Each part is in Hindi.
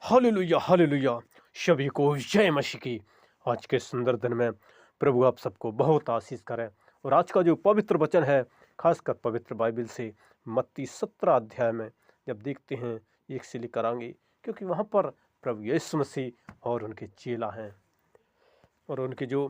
Hallelujah hallelujah. सभी को जय मसीह की। आज के सुंदर दिन में प्रभु आप सबको बहुत आशीष करे। और आज का जो पवित्र वचन है, खासकर पवित्र बाइबल से मत्ती 17 अध्याय में जब देखते हैं, एक से लेकर आएंगे, क्योंकि वहाँ पर प्रभु यीशु मसीह और उनके चेला हैं, और उनके जो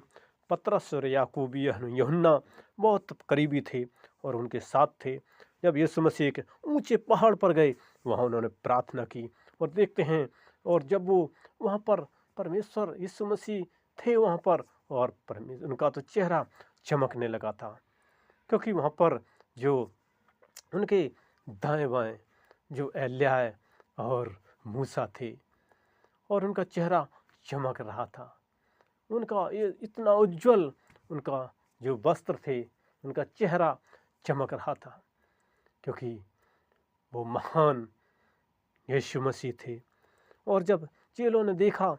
पतरस और याकूब यूहन्ना बहुत करीबी थे और उनके साथ थे। जब यीशु मसीह एक ऊंचे पहाड़ पर गए, वहाँ उन्होंने प्रार्थना की। और देखते हैं, और जब वो वहाँ पर परमेश्वर यीशु मसीह थे वहाँ पर, और परमेश्वर उनका तो चेहरा चमकने लगा था, क्योंकि वहाँ पर जो उनके दाएं बाएं जो एलिय्याह और मूसा थे, और उनका चेहरा चमक रहा था। उनका ये इतना उज्जवल, उनका जो वस्त्र थे, उनका चेहरा चमक रहा था, क्योंकि वो महान यीशु मसीह थे। और जब चेलों ने देखा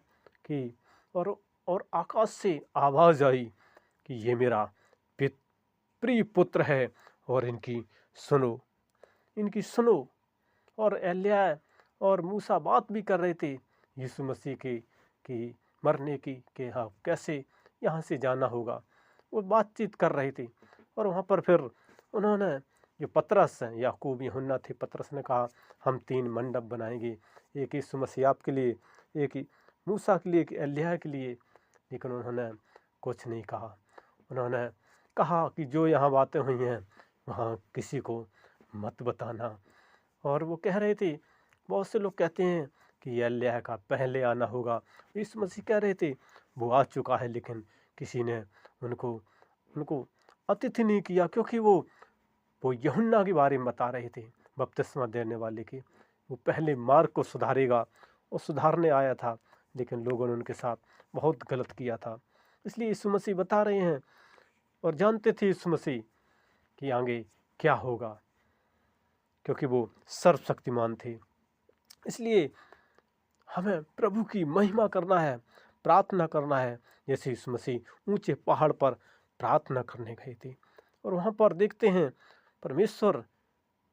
कि और आकाश से आवाज़ आई कि ये मेरा प्रिय पुत्र है, और इनकी सुनो। और एलिय्याह और मूसा बात भी कर रहे थे यीशु मसीह के कि मरने की, कि हाँ कैसे यहाँ से जाना होगा। वो बातचीत कर रहे थे। और वहाँ पर फिर उन्होंने, जो पतरस हैं, याकूब यूहन्ना थे, पतरस ने कहा हम 3 मंडप बनाएंगे, एक यीशु मसीह आपके लिए, एक मूसा के लिए, एक एलिय्याह के लिए। लेकिन उन्होंने कुछ नहीं कहा। उन्होंने कहा कि जो यहाँ बातें हुई हैं वहाँ किसी को मत बताना। और वो कह रहे थे, बहुत से लोग कहते हैं कि एलिय्याह का पहले आना होगा। यीशु मसीह कह रहे थे वो आ चुका है, लेकिन किसी ने उनको उनको अतिथि नहीं किया, क्योंकि वो यूहन्ना के बारे में बता रहे थे, बपतिस्मा देने वाले के। वो पहले मार्ग को सुधारेगा, और सुधारने आया था, लेकिन लोगों ने उनके साथ बहुत गलत किया था। इसलिए यीशु मसीह बता रहे हैं, और जानते थे यीशु मसीह कि आगे क्या होगा, क्योंकि वो सर्वशक्तिमान थे। इसलिए हमें प्रभु की महिमा करना है, प्रार्थना करना है, जैसे यीशु मसीह ऊंचे पहाड़ पर प्रार्थना करने गए थे। और वहाँ पर देखते हैं परमेश्वर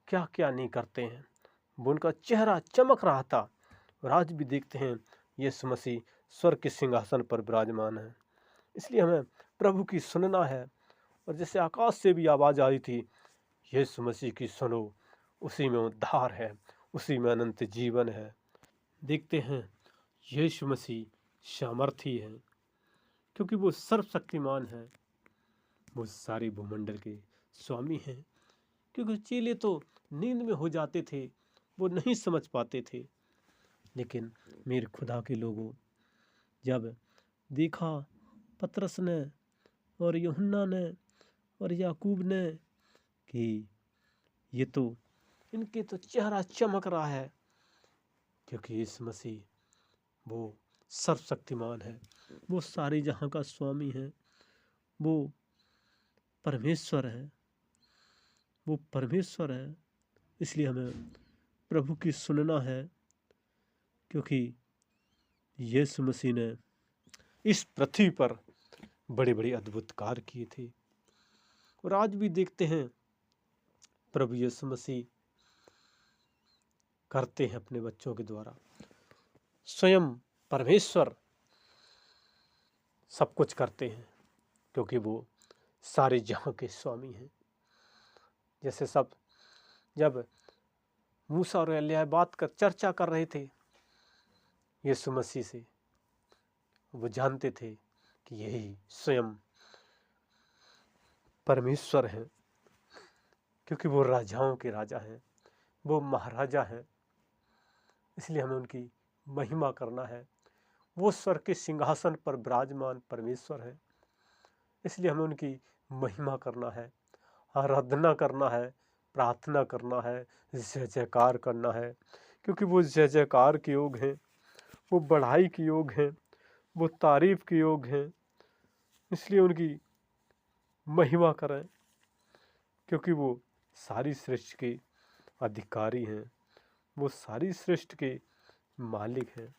क्या क्या नहीं करते हैं। वो उनका चेहरा चमक रहा था। और आज भी देखते हैं यीशु मसीह स्वर्ग के सिंहासन पर विराजमान है। इसलिए हमें प्रभु की सुनना है। और जैसे आकाश से भी आवाज़ आई थी, यीशु मसीह की सुनो, उसी में उद्धार है, उसी में अनंत जीवन है। देखते हैं यीशु मसीह सामर्थी है, क्योंकि वो सर्वशक्तिमान है। वो सारे भूमंडल के स्वामी हैं। क्योंकि चेले तो नींद में हो जाते थे, वो नहीं समझ पाते थे। लेकिन मेरे खुदा के लोगों, जब देखा पतरस ने और यूहन्ना ने और याकूब ने कि ये तो, इनके तो चेहरा चमक रहा है, क्योंकि यीशु मसीह वो सर्वशक्तिमान है, वो सारे जहाँ का स्वामी है, वो परमेश्वर है, वो परमेश्वर है। इसलिए हमें प्रभु की सुनना है, क्योंकि यीशु मसीह ने इस पृथ्वी पर बड़े बड़े अद्भुत कार्य किए थे। और आज भी देखते हैं प्रभु यीशु मसीह करते हैं अपने बच्चों के द्वारा। स्वयं परमेश्वर सब कुछ करते हैं, क्योंकि वो सारे जहाँ के स्वामी हैं। जैसे जब मूसा और एलिय्याह बात कर चर्चा कर रहे थे यीशु मसीह से, वो जानते थे कि यही स्वयं परमेश्वर हैं, क्योंकि वो राजाओं के राजा हैं, वो महाराजा हैं। इसलिए हमें उनकी महिमा करना है। वो स्वर्ग के सिंहासन पर विराजमान परमेश्वर है, इसलिए हमें उनकी महिमा करना है, आराधना करना है, प्रार्थना करना है, जय जयकार करना है। क्योंकि वो जय जयकार के योग हैं, वो बढ़ाई के योग हैं, वो तारीफ के योग हैं। इसलिए उनकी महिमा करें, क्योंकि वो सारी सृष्टि के अधिकारी हैं, वो सारी सृष्टि के मालिक हैं।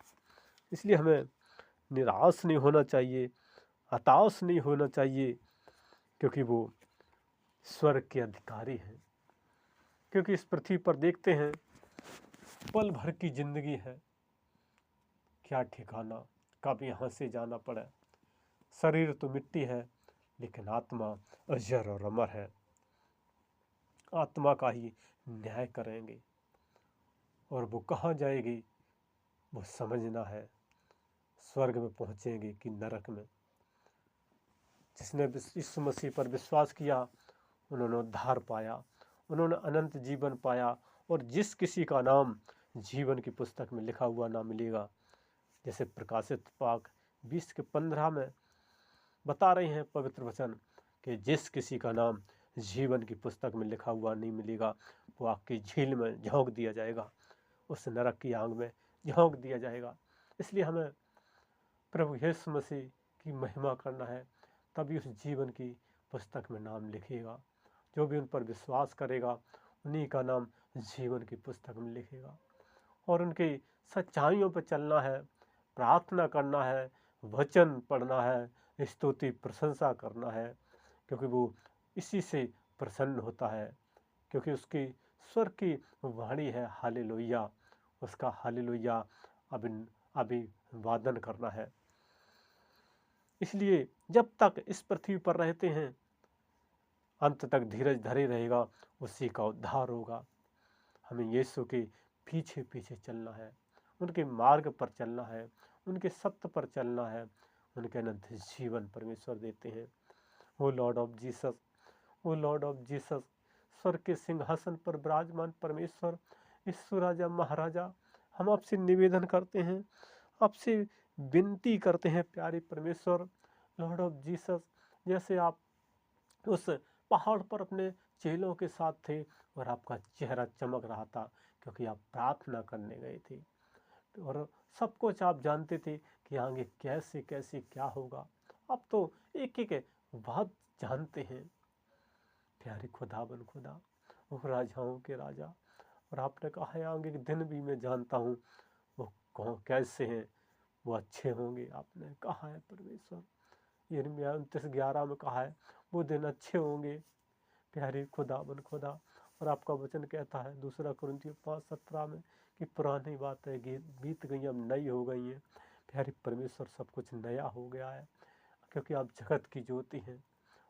इसलिए हमें निराश नहीं होना चाहिए, हताश नहीं होना चाहिए, क्योंकि वो स्वर्ग के अधिकारी हैं। क्योंकि इस पृथ्वी पर देखते हैं पल भर की जिंदगी है, क्या ठिकाना, कब यहाँ से जाना पड़े। शरीर तो मिट्टी है, लेकिन आत्मा अजर और अमर है। आत्मा का ही न्याय करेंगे, और वो कहाँ जाएगी वो समझना है। स्वर्ग में पहुँचेंगे कि नरक में। जिसने यीशु मसीह पर विश्वास किया, उन्होंने उद्धार पाया, उन्होंने अनंत जीवन पाया। और जिस किसी का नाम जीवन की पुस्तक में लिखा हुआ ना मिलेगा, जैसे प्रकाशित पाक 20:15 में बता रहे हैं पवित्र वचन कि जिस किसी का नाम जीवन की पुस्तक में लिखा हुआ नहीं मिलेगा, वो आग की झील में झोंक दिया जाएगा, उस नरक की आग में झोंक दिया जाएगा। इसलिए हमें प्रभु यीशु मसीह की महिमा करना है, तभी उस जीवन की पुस्तक में नाम लिखेगा। जो भी उन पर विश्वास करेगा, उन्हीं का नाम जीवन की पुस्तक में लिखेगा। और उनकी सच्चाइयों पर चलना है, प्रार्थना करना है, वचन पढ़ना है, स्तुति प्रशंसा करना है, क्योंकि वो इसी से प्रसन्न होता है। क्योंकि उसकी स्वर की वाणी है हालेलुया, उसका हालेलुया अभिवादन करना है। इसलिए जब तक इस पृथ्वी पर रहते हैं, अंत तक धीरज धरे रहेगा, उसी का उद्धार होगा। हमें यीशु के पीछे पीछे चलना है, उनके मार्ग पर चलना है, उनके सत्य पर चलना है। उनके अनंत जीवन परमेश्वर देते हैं। O Lord of Jesus, o Lord of Jesus, स्वर्ग के सिंहासन पर विराजमान परमेश्वर, यीशु राजा महाराजा, हम आपसे निवेदन करते हैं, आपसे विनती करते हैं प्यारे परमेश्वर, लॉर्ड ऑफ जीसस, जैसे आप उस पहाड़ पर अपने चेलों के साथ थे और आपका चेहरा चमक रहा था, क्योंकि आप प्रार्थना करने गए थे और सब कुछ आप जानते थे कि आगे कैसे कैसे क्या होगा। आप तो एक एक बात जानते हैं प्यारे खुदाबंद खुदा, वो राजाओं के राजा। और आपने कहा है आगे के दिन भी मैं जानता हूँ वो कौन कैसे हैं, वो अच्छे होंगे। आपने कहा है परमेश्वर, यिर्मयाह 29:11 में कहा है वो दिन अच्छे होंगे प्यारे खुदाबंद खुदा। और आपका वचन कहता है 2 कुरिन्थियों 5:17 में कि पुरानी बातें बीत गई, अब नई हो गई हैं। प्यारे परमेश्वर, सब कुछ नया हो गया है, क्योंकि आप जगत की ज्योति हैं।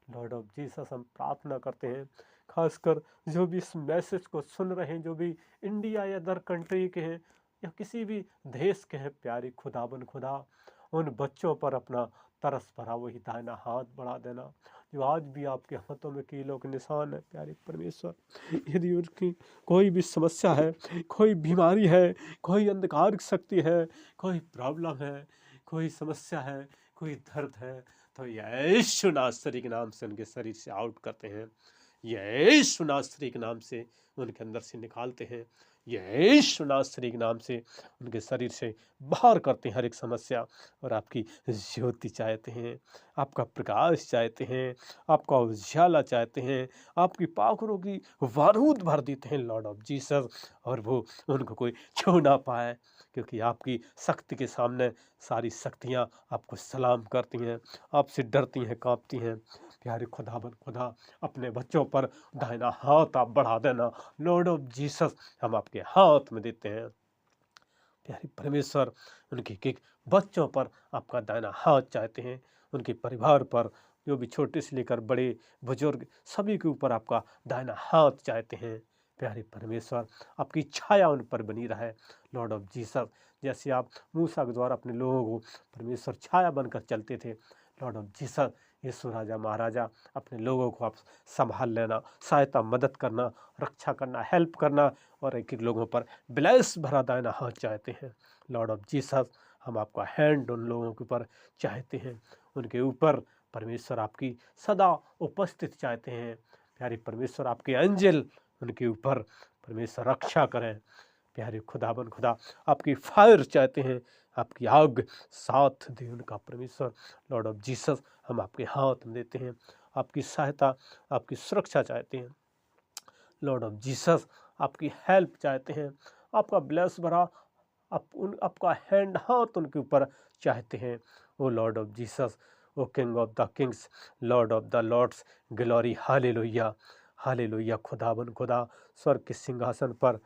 लॉर्ड ऑफ जीसस, हम प्रार्थना करते हैं, खासकर जो भी इस मैसेज को सुन रहे हैं, जो भी इंडिया या अदर कंट्री के हैं या किसी भी देश के हैं, प्यारे खुदाबंद खुदा, उन बच्चों पर अपना तरस भरा वही दाहिना हाथ बढ़ा देना, जो आज भी आपके हाथों में कीलों के निशान है। प्यारे परमेश्वर, यदि उनकी कोई भी समस्या है, कोई बीमारी है, कोई अंधकार शक्ति है, कोई प्रॉब्लम है, कोई समस्या है, कोई दर्द है, तो यीशु नासरी के नाम से उनके शरीर से आउट करते हैं, यीशु नासरी के नाम से उनके अंदर से निकालते हैं, यीशु नासरी के नाम से उनके शरीर से बाहर करते हैं हर एक समस्या। और आपकी ज्योति चाहते हैं, आपका प्रकाश चाहते हैं, आपका उजाला चाहते हैं, आपकी पाखरों की बारूद भर देते हैं लॉर्ड ऑफ जीसस, और वो उनको कोई छू ना पाए, क्योंकि आपकी शक्ति के सामने सारी शक्तियाँ आपको सलाम करती हैं, आपसे डरती हैं, कांपती हैं। प्यारे खुदाबंद खुदा, अपने बच्चों पर दाहिना हाथ आप बढ़ा देना लॉर्ड ऑफ जीसस, हम आपके हाथ में देते हैं। प्यारे परमेश्वर, उनके एक बच्चों पर आपका दाहिना हाथ चाहते हैं, उनके परिवार पर, जो भी छोटे से लेकर बड़े बुजुर्ग सभी के ऊपर आपका दाहिना हाथ चाहते हैं। प्यारे परमेश्वर, आपकी छाया उन पर बनी रहे लॉर्ड ऑफ जीसस। जैसे आप मूसा के द्वारा अपने लोगों को परमेश्वर छाया बनकर चलते थे, लॉर्ड ऑफ जीसस, यीशु राजा महाराजा, अपने लोगों को आप संभाल लेना, सहायता मदद करना, रक्षा करना, हेल्प करना, और एक एक लोगों पर ब्लेस भरा दाहिना हाथ चाहते हैं लॉर्ड ऑफ जीसस। हम आपका हैंड उन लोगों के ऊपर चाहते हैं, उनके ऊपर परमेश्वर आपकी सदा उपस्थित चाहते हैं। प्यारे परमेश्वर, आपके एंजल उनके ऊपर परमेश्वर रक्षा करें। प्यारे खुदाबंद खुदा, आपकी फायर चाहते हैं, आपकी आग साथ दे उनका परमेश्वर। लॉर्ड ऑफ जीसस, हम आपके हाथ में देते हैं, आपकी सहायता, आपकी सुरक्षा चाहते हैं लॉर्ड ऑफ जीसस, आपकी हेल्प चाहते हैं, आपका ब्लेस भरा आपका हैंड हाथ उनके ऊपर चाहते हैं। O Lord of Jesus, o King of the Kings, Lord of the Lords, glory, hallelujah, hallelujah. खुदाबंद खुदा, स्वर्ग के सिंहासन पर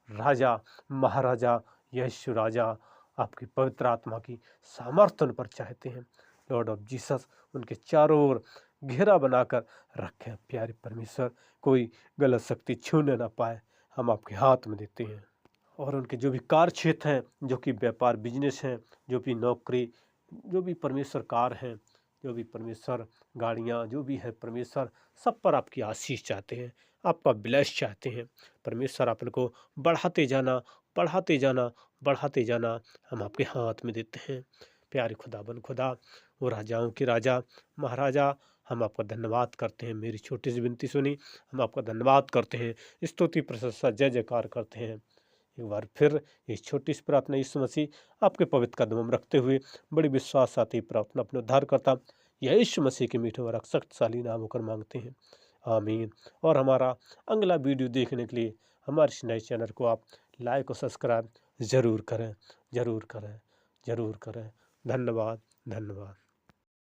राजा महाराजा यीशु राजा, आपकी पवित्र आत्मा की सामर्थ्य उन पर चाहते हैं। लॉर्ड ऑफ जीसस उनके चारों ओर घेरा बनाकर रखें प्यारे परमेश्वर, कोई गलत शक्ति छूने ना पाए, हम आपके हाथ में देते हैं। और उनके जो भी कार्य क्षेत्र हैं, जो कि व्यापार बिजनेस हैं, जो भी नौकरी, जो भी परमेश्वर कार्य हैं, जो भी परमेश्वर गाड़ियाँ, जो भी है परमेश्वर, सब पर आपकी आशीष चाहते हैं, आपका ब्लेस चाहते हैं। परमेश्वर आप इनको बढ़ाते जाना, बढ़ाते जाना, बढ़ाते जाना, हम आपके हाथ में देते हैं। प्यारे खुदाबंद खुदा, वो राजाओं के राजा, महाराजा, हम आपका धन्यवाद करते हैं। मेरी छोटी सी विनती सुनी, हम आपका धन्यवाद करते हैं, स्तुति प्रशंसा जय जयकार करते हैं। एक बार फिर इस छोटी सी प्रार्थना यीशु मसीह आपके पवित्र कदमों में रखते हुए बड़ी विश्वास आती प्रार्थना अपने उद्धारकर्ता यीशु मसीह के मीठे और शक्तिशाली नाम होकर मांगते हैं, आमीन। और हमारा अगला वीडियो देखने के लिए हमारे इस नए चैनल को आप लाइक और सब्सक्राइब ज़रूर करें, ज़रूर करें, ज़रूर करें। धन्यवाद, धन्यवाद।